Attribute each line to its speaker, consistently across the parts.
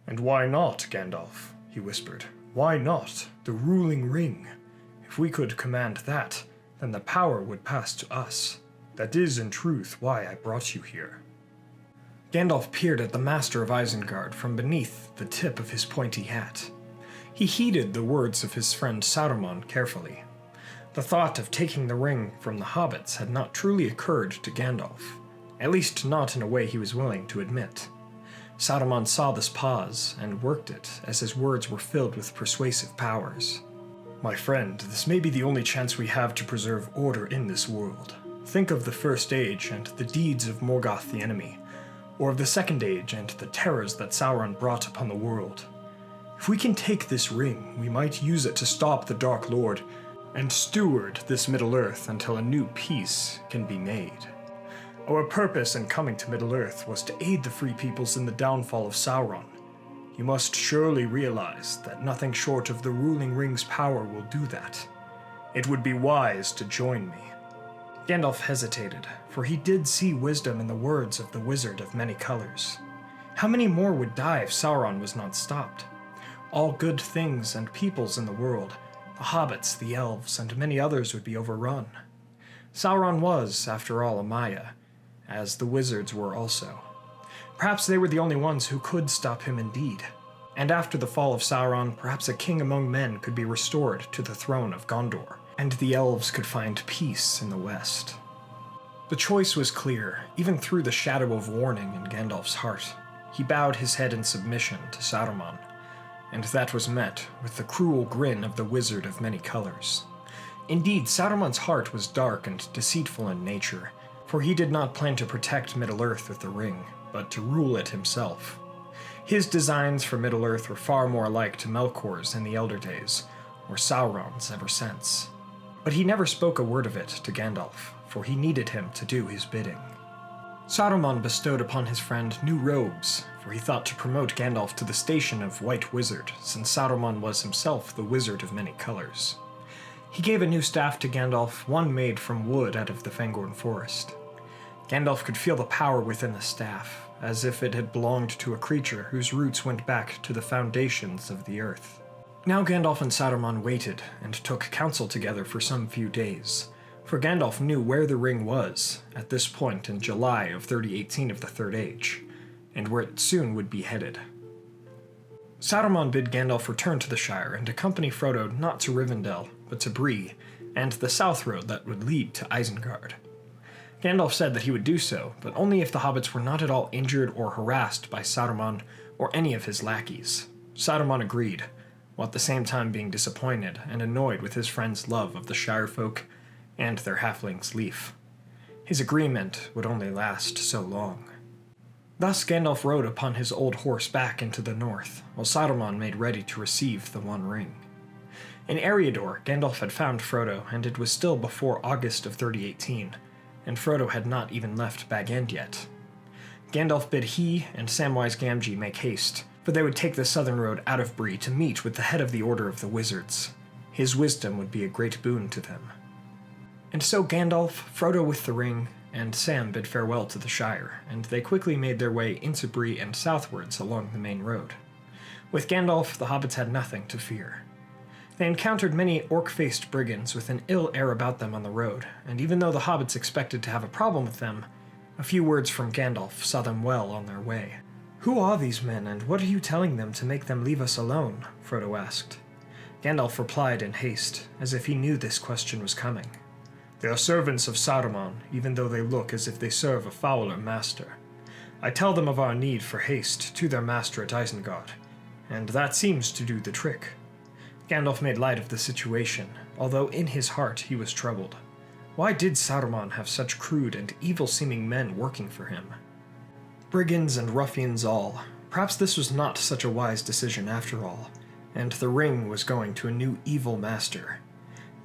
Speaker 1: "And why not, Gandalf?" he whispered. "Why not the ruling ring? If we could command that, then the power would pass to us. That is, in truth, why I brought you here." Gandalf peered at the Master of Isengard from beneath the tip of his pointy hat. He heeded the words of his friend Saruman carefully. The thought of taking the ring from the hobbits had not truly occurred to Gandalf, at least not in a way he was willing to admit. Saruman saw this pause and worked it as his words were filled with persuasive powers. "My friend, this may be the only chance we have to preserve order in this world. Think of the First Age and the deeds of Morgoth the enemy, or of the Second Age and the terrors that Sauron brought upon the world. If we can take this ring, we might use it to stop the Dark Lord and steward this Middle-earth until a new peace can be made. Our purpose in coming to Middle-earth was to aid the Free Peoples in the downfall of Sauron. You must surely realize that nothing short of the ruling ring's power will do that. It would be wise to join me." Gandalf hesitated, for he did see wisdom in the words of the Wizard of Many Colors. How many more would die if Sauron was not stopped? All good things and peoples in the world, the hobbits, the elves, and many others would be overrun. Sauron was, after all, a Maya, as the wizards were also. Perhaps they were the only ones who could stop him indeed. And after the fall of Sauron, perhaps a king among men could be restored to the throne of Gondor, and the elves could find peace in the west. The choice was clear, even through the shadow of warning in Gandalf's heart. He bowed his head in submission to Saruman, and that was met with the cruel grin of the Wizard of Many Colors. Indeed, Saruman's heart was dark and deceitful in nature, for he did not plan to protect Middle-earth with the ring, but to rule it himself. His designs for Middle-earth were far more alike to Melkor's in the Elder Days, or Sauron's ever since. But he never spoke a word of it to Gandalf, for he needed him to do his bidding. Saruman bestowed upon his friend new robes, for he thought to promote Gandalf to the station of White Wizard, since Saruman was himself the Wizard of Many Colors. He gave a new staff to Gandalf, one made from wood out of the Fangorn forest. Gandalf could feel the power within the staff, as if it had belonged to a creature whose roots went back to the foundations of the earth. Now Gandalf and Saruman waited and took counsel together for some few days, for Gandalf knew where the ring was at this point in July of 3018 of the Third Age, and where it soon would be headed. Saruman bid Gandalf return to the Shire and accompany Frodo not to Rivendell, but to Bree, and the south road that would lead to Isengard. Gandalf said that he would do so, but only if the hobbits were not at all injured or harassed by Saruman or any of his lackeys. Saruman agreed, while at the same time being disappointed and annoyed with his friend's love of the Shire folk and their halfling's Leaf. His agreement would only last so long. Thus Gandalf rode upon his old horse back into the north, while Saruman made ready to receive the One Ring. In Eriador, Gandalf had found Frodo, and it was still before August of 3018, and Frodo had not even left Bag End yet. Gandalf bid he and Samwise Gamgee make haste, for they would take the southern road out of Bree to meet with the head of the Order of the Wizards. His wisdom would be a great boon to them. And so Gandalf, Frodo with the ring, and Sam bid farewell to the Shire, and they quickly made their way into Bree and southwards along the main road. With Gandalf, the hobbits had nothing to fear. They encountered many orc-faced brigands with an ill air about them on the road, and even though the hobbits expected to have a problem with them, a few words from Gandalf saw them well on their way. "Who are these men, and what are you telling them to make them leave us alone?" Frodo asked. Gandalf replied in haste, as if he knew this question was coming. "They are servants of Saruman, even though they look as if they serve a fouler master. I tell them of our need for haste to their master at Isengard, and that seems to do the trick." Gandalf made light of the situation, although in his heart he was troubled. Why did Saruman have such crude and evil-seeming men working for him? Brigands and ruffians all, perhaps this was not such a wise decision after all, and the ring was going to a new evil master.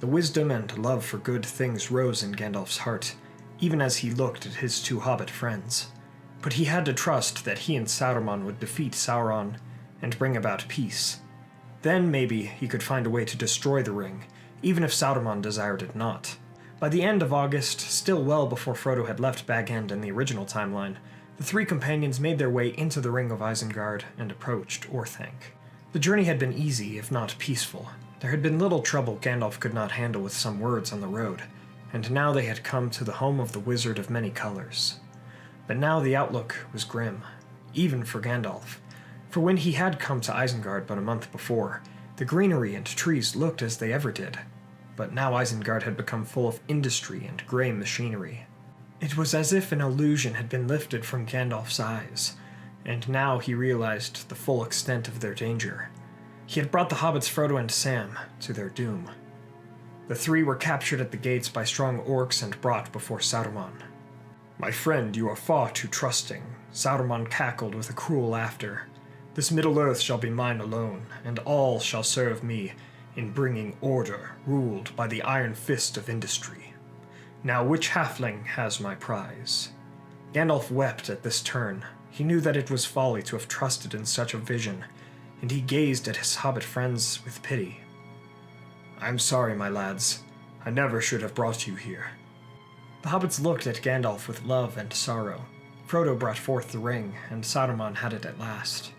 Speaker 1: The wisdom and love for good things rose in Gandalf's heart, even as he looked at his two hobbit friends. But he had to trust that he and Saruman would defeat Sauron and bring about peace. Then maybe he could find a way to destroy the ring, even if Saruman desired it not. By the end of August, still well before Frodo had left Bag End in the original timeline, The three companions made their way into the ring of Isengard and approached Orthanc. The journey had been easy, if not peaceful. There had been little trouble Gandalf could not handle with some words on the road, and now they had come to the home of the Wizard of Many Colors. But now the outlook was grim, even for Gandalf, for when he had come to Isengard but a month before, the greenery and trees looked as they ever did. But now Isengard had become full of industry and grey machinery. It was as if an illusion had been lifted from Gandalf's eyes, and now he realized the full extent of their danger. He had brought the hobbits Frodo and Sam to their doom. The three were captured at the gates by strong orcs and brought before Saruman. "My friend, you are far too trusting," Saruman cackled with a cruel laughter. "This Middle-earth shall be mine alone, and all shall serve me in bringing order ruled by the iron fist of industry. Now which halfling has my prize?" Gandalf wept at this turn. He knew that it was folly to have trusted in such a vision, and he gazed at his hobbit friends with pity. "I'm sorry, my lads. I never should have brought you here." The hobbits looked at Gandalf with love and sorrow. Frodo brought forth the ring, and Saruman had it at last.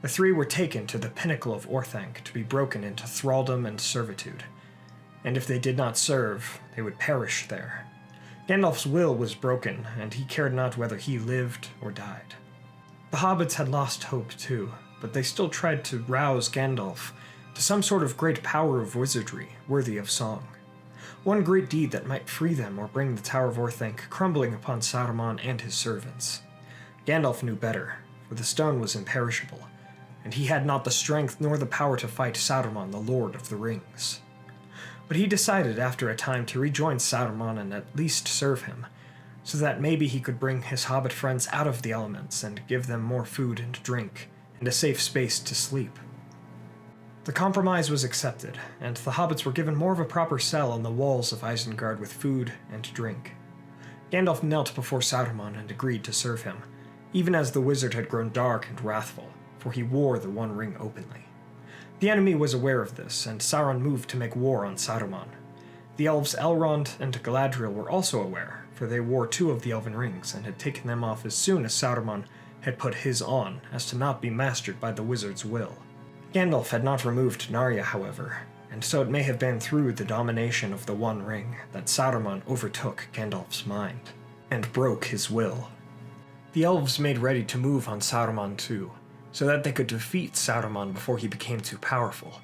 Speaker 1: The three were taken to the pinnacle of Orthanc to be broken into thraldom and servitude, and if they did not serve, they would perish there. Gandalf's will was broken, and he cared not whether he lived or died. The hobbits had lost hope too, but they still tried to rouse Gandalf to some sort of great power of wizardry worthy of song. One great deed that might free them or bring the Tower of Orthanc crumbling upon Saruman and his servants. Gandalf knew better, for the stone was imperishable, and he had not the strength nor the power to fight Saruman, the Lord of the Rings. But he decided after a time to rejoin Saruman and at least serve him, so that maybe he could bring his hobbit friends out of the elements and give them more food and drink, and a safe space to sleep. The compromise was accepted, and the hobbits were given more of a proper cell on the walls of Isengard with food and drink. Gandalf knelt before Saruman and agreed to serve him, even as the wizard had grown dark and wrathful, for he wore the One Ring openly. The enemy was aware of this, and Sauron moved to make war on Saruman. The elves Elrond and Galadriel were also aware, for they wore 2 of the elven rings and had taken them off as soon as Saruman had put his on, as to not be mastered by the wizard's will. Gandalf had not removed Narya, however, and so it may have been through the domination of the One Ring that Saruman overtook Gandalf's mind, and broke his will. The elves made ready to move on Saruman too, so that they could defeat Saruman before he became too powerful,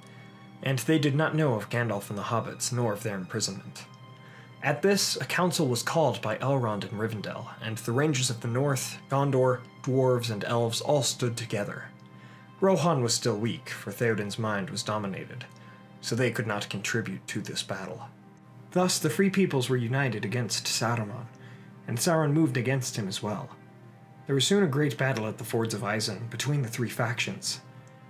Speaker 1: and they did not know of Gandalf and the hobbits, nor of their imprisonment. At this, a council was called by Elrond and Rivendell, and the Rangers of the North, Gondor, dwarves, and elves all stood together. Rohan was still weak, for Theoden's mind was dominated, so they could not contribute to this battle. Thus, the Free Peoples were united against Saruman, and Sauron moved against him as well. There was soon a great battle at the Fords of Isen between the 3 factions.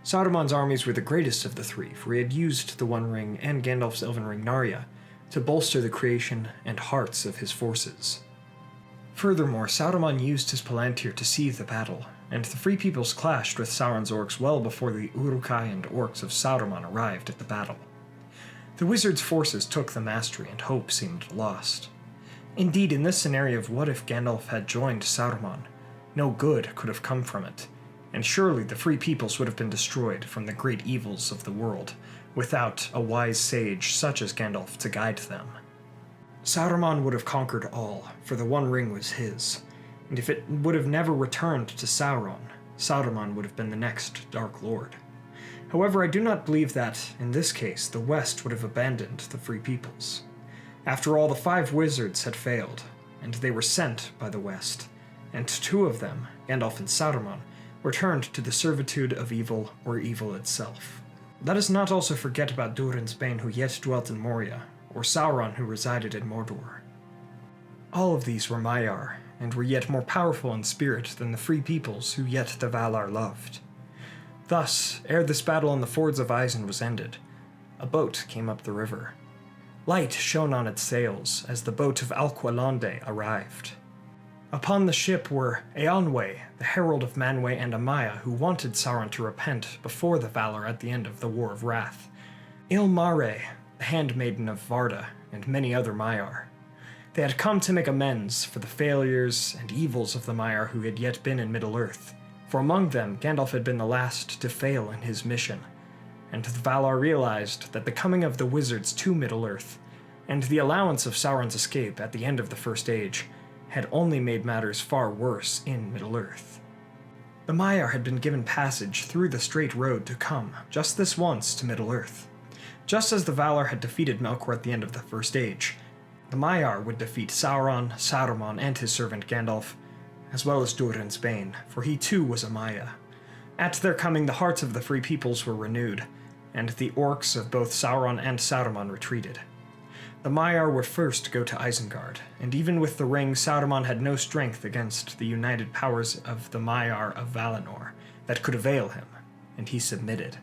Speaker 1: Saruman's armies were the greatest of the 3, for he had used the One Ring and Gandalf's Elven Ring Narya to bolster the creation and hearts of his forces. Furthermore, Saruman used his Palantir to see the battle, and the Free Peoples clashed with Sauron's orcs well before the Uruk-hai and orcs of Saruman arrived at the battle. The wizard's forces took the mastery, and hope seemed lost. Indeed, in this scenario of what if Gandalf had joined Saruman, no good could have come from it, and surely the Free Peoples would have been destroyed from the great evils of the world, without a wise sage such as Gandalf to guide them. Saruman would have conquered all, for the One Ring was his, and if it would have never returned to Sauron, Saruman would have been the next Dark Lord. However, I do not believe that, in this case, the West would have abandoned the Free Peoples. After all, the 5 wizards had failed, and they were sent by the West, and 2 of them, Gandalf and Saruman, were turned to the servitude of evil or evil itself. Let us not also forget about Durin's Bane who yet dwelt in Moria, or Sauron who resided in Mordor. All of these were Maiar, and were yet more powerful in spirit than the Free Peoples who yet the Valar loved. Thus, ere this battle on the Fords of Isen was ended, a boat came up the river. Light shone on its sails as the boat of Alqualande arrived. Upon the ship were Eonwë, the herald of Manwë and Amaya, who wanted Sauron to repent before the Valar at the end of the War of Wrath, Ilmare, the handmaiden of Varda, and many other Maiar. They had come to make amends for the failures and evils of the Maiar who had yet been in Middle-earth, for among them Gandalf had been the last to fail in his mission, and the Valar realized that the coming of the wizards to Middle-earth, and the allowance of Sauron's escape at the end of the First Age, had only made matters far worse in Middle-earth. The Maiar had been given passage through the straight road to come, just this once, to Middle-earth. Just as the Valar had defeated Melkor at the end of the First Age, the Maiar would defeat Sauron, Saruman, and his servant Gandalf, as well as Durin's Bane, for he too was a Maia. At their coming, the hearts of the free peoples were renewed, and the orcs of both Sauron and Saruman retreated. The Maiar would first go to Isengard, and even with the ring, Saruman had no strength against the united powers of the Maiar of Valinor that could avail him, and he submitted.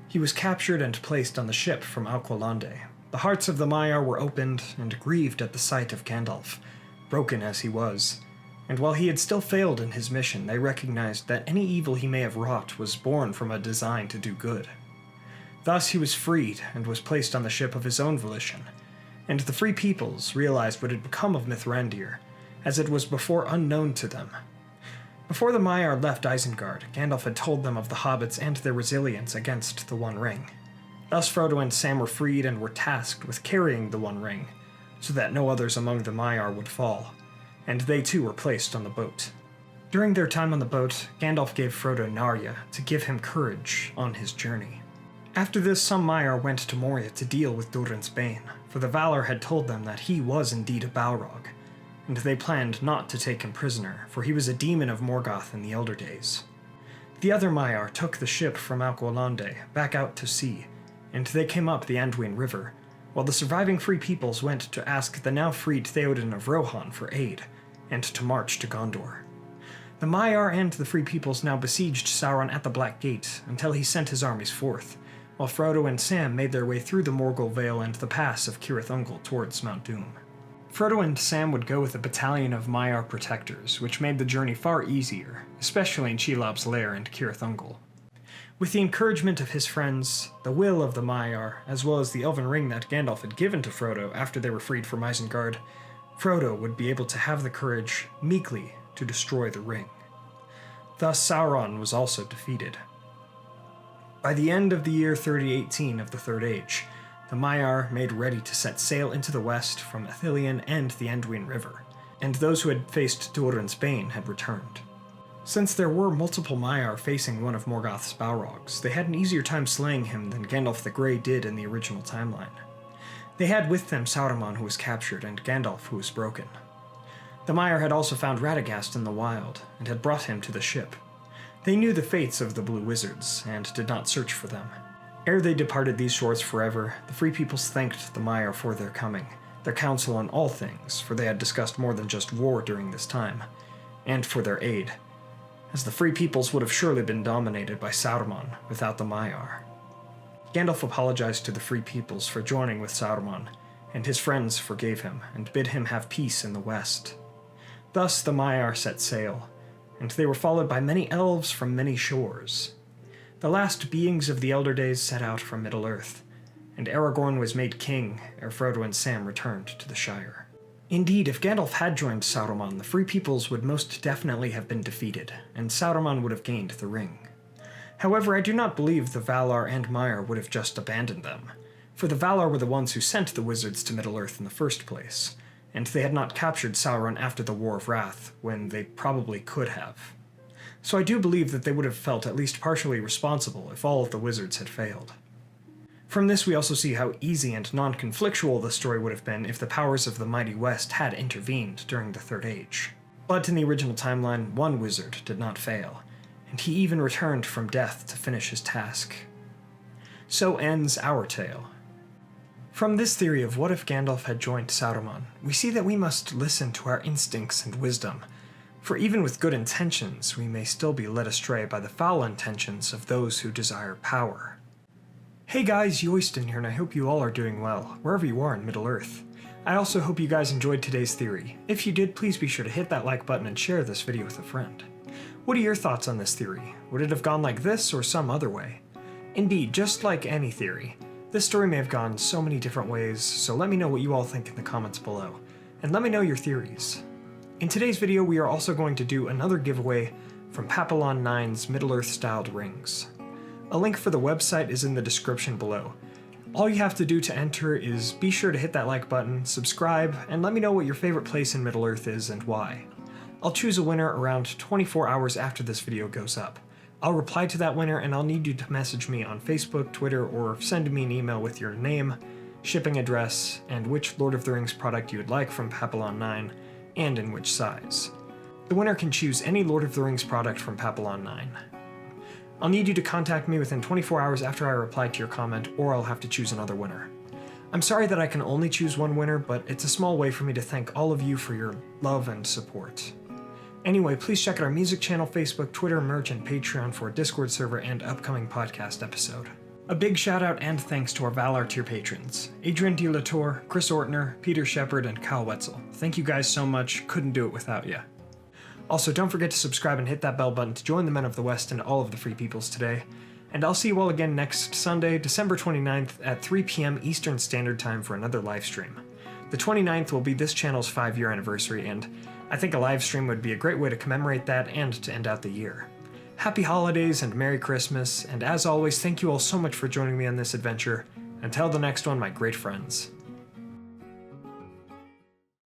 Speaker 1: He was captured and placed on the ship from Orlandi. The hearts of the Maiar were opened and grieved at the sight of Gandalf, broken as he was, and while he had still failed in his mission, they recognized that any evil he may have wrought was born from a design to do good. Thus he was freed and was placed on the ship of his own volition, and the free peoples realized what had become of Mithrandir, as it was before unknown to them. Before the Maiar left Isengard, Gandalf had told them of the hobbits and their resilience against the One Ring. Thus Frodo and Sam were freed and were tasked with carrying the One Ring, so that no others among the Maiar would fall, and they too were placed on the boat. During their time on the boat, Gandalf gave Frodo Narya to give him courage on his journey. After this, some Maiar went to Moria to deal with Durin's Bane, for the Valar had told them that he was indeed a Balrog, and they planned not to take him prisoner, for he was a demon of Morgoth in the Elder Days. The other Maiar took the ship from Orlandi back out to sea, and they came up the Anduin River, while the surviving free peoples went to ask the now freed Theoden of Rohan for aid, and to march to Gondor. The Maiar and the free peoples now besieged Sauron at the Black Gate until he sent his armies forth, while Frodo and Sam made their way through the Morgul Vale and the pass of Cirith Ungol towards Mount Doom. Frodo and Sam would go with a battalion of Maiar protectors, which made the journey far easier, especially in Shelob's lair and Cirith Ungol. With the encouragement of his friends, the will of the Maiar, as well as the elven ring that Gandalf had given to Frodo after they were freed from Isengard, Frodo would be able to have the courage, meekly, to destroy the ring. Thus Sauron was also defeated. By the end of the year 3018 of the Third Age, the Maiar made ready to set sail into the west from Ithilien and the Anduin River, and those who had faced Durin's Bane had returned. Since there were multiple Maiar facing one of Morgoth's Balrogs, they had an easier time slaying him than Gandalf the Grey did in the original timeline. They had with them Saruman, who was captured, and Gandalf, who was broken. The Maiar had also found Radagast in the wild, and had brought him to the ship. They knew the fates of the Blue Wizards, and did not search for them. Ere they departed these shores forever, the Free Peoples thanked the Maiar for their coming, their counsel on all things, for they had discussed more than just war during this time, and for their aid, as the Free Peoples would have surely been dominated by Saruman without the Maiar. Gandalf apologized to the Free Peoples for joining with Saruman, and his friends forgave him, and bid him have peace in the west. Thus the Maiar set sail, and they were followed by many elves from many shores. The last beings of the Elder Days set out from Middle-earth, and Aragorn was made king ere Frodo and Sam returned to the Shire. Indeed, if Gandalf had joined Saruman, the Free Peoples would most definitely have been defeated, and Saruman would have gained the ring. However, I do not believe the Valar and Maiar would have just abandoned them, for the Valar were the ones who sent the wizards to Middle-earth in the first place, and they had not captured Sauron after the War of Wrath, when they probably could have. So I do believe that they would have felt at least partially responsible if all of the wizards had failed. From this we also see how easy and non-conflictual the story would have been if the powers of the mighty West had intervened during the Third Age. But in the original timeline, one wizard did not fail, and he even returned from death to finish his task. So ends our tale. From this theory of what if Gandalf had joined Saruman, we see that we must listen to our instincts and wisdom, for even with good intentions, we may still be led astray by the foul intentions of those who desire power. Hey guys, Yoiston here, and I hope you all are doing well, wherever you are in Middle-earth. I also hope you guys enjoyed today's theory. If you did, please be sure to hit that like button and share this video with a friend. What are your thoughts on this theory? Would it have gone like this or some other way? Indeed, just like any theory, this story may have gone so many different ways, so let me know what you all think in the comments below. and let me know your theories. In today's video, we are also going to do another giveaway from Papillon 9's Middle-earth styled rings. A link for the website is in the description below. All you have to do to enter is be sure to hit that like button, subscribe, and let me know what your favorite place in Middle-earth is and why. I'll choose a winner around 24 hours after this video goes up. I'll reply to that winner, and I'll need you to message me on Facebook, Twitter, or send me an email with your name, shipping address, and which Lord of the Rings product you would like from Papillon 9, and in which size. The winner can choose any Lord of the Rings product from Papillon 9. I'll need you to contact me within 24 hours after I reply to your comment, or I'll have to choose another winner. I'm sorry that I can only choose one winner, but it's a small way for me to thank all of you for your love and support. Anyway, please check out our music channel, Facebook, Twitter, merch, and Patreon for a Discord server and upcoming podcast episode. A big shout out and thanks to our Valar tier patrons, Adrian De la Torre, Chris Ortner, Peter Sheppard, and Kyle Wetzel. Thank you guys so much, couldn't do it without you. Also, don't forget to subscribe and hit that bell button to join the Men of the West and all of the Free Peoples today. And I'll see you all again next Sunday, December 29th at 3 p.m. Eastern Standard Time for another live stream. The 29th will be this channel's 5-year anniversary, and I think a live stream would be a great way to commemorate that and to end out the year. Happy holidays and Merry Christmas, and as always, thank you all so much for joining me on this adventure. Until the next one, my great friends.